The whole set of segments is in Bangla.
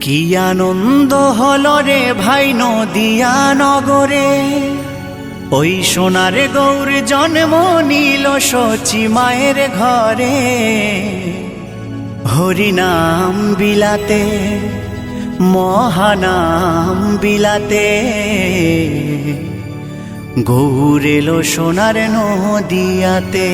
কি আনন্দ হলো রে ভাই নদিয়া নগরে, ওই সোনার গৌর জন্ম নিল শচী মায়ের ঘরে। হরিনাম বিলাতে মহানাম বিলাতে, গৌর এলো সোনার নদিয়াতে।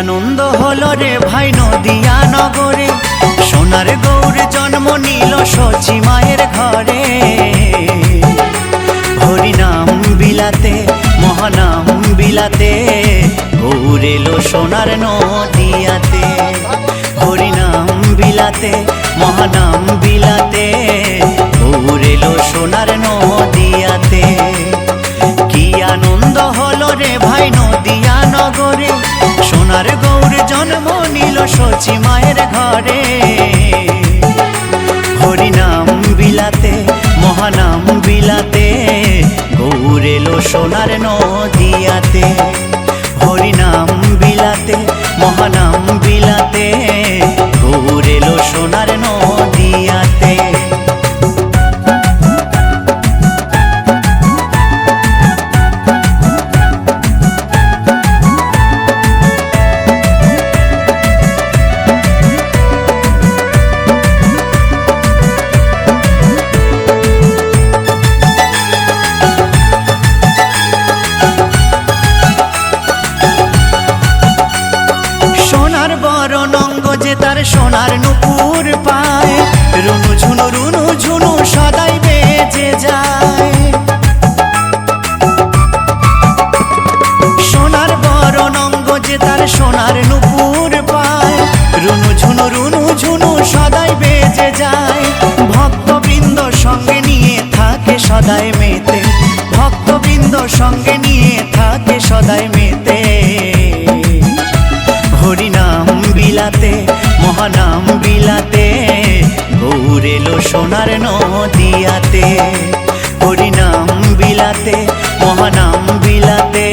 আনন্দ হলো রে ভাই নদিয়া নগরে, সোনার গৌর জন্ম নিল শচী মায়ের ঘরে। হরিনাম বিলাতে মহানাম বিলাতে, গৌর এলো সোনার নদিয়াতে। হরিনাম বিলাতে মহানাম বিলাতে, গৌর এলো সোনার নদিয়াতে। কি আনন্দ হলো রে ভাই নদিয়া নগরে, সোনার গৌর জন্ম নিল শচী মায়ের ঘরে। হরিনাম বিলাতে মহানাম বিলাতে, গৌর এলো সোনার নদিয়াতে। হরিনাম বিলাতে মহানাম বিলাতে, গৌর এলো সোনার নদিয়াতে। তার সোনার নুপুর পায়, রুনু ঝুনু সদাই বেজে যায়। সোনার বরণ অঙ্গ যে তার সোনার নুপুর পায়, রুনু ঝুনু সদাই বেজে যায়। ভক্তবৃন্দ সঙ্গে নিয়ে থাকে সদাই মেতে, ভক্তবৃন্দ সঙ্গে নিয়ে থাকে সদাই মেতে। হরিনাম বিলাতে মহানাম বিলাতে, গৌর এলো সোনার নদিয়াতে। হরিনাম বিলাতে মহানাম বিলাতে,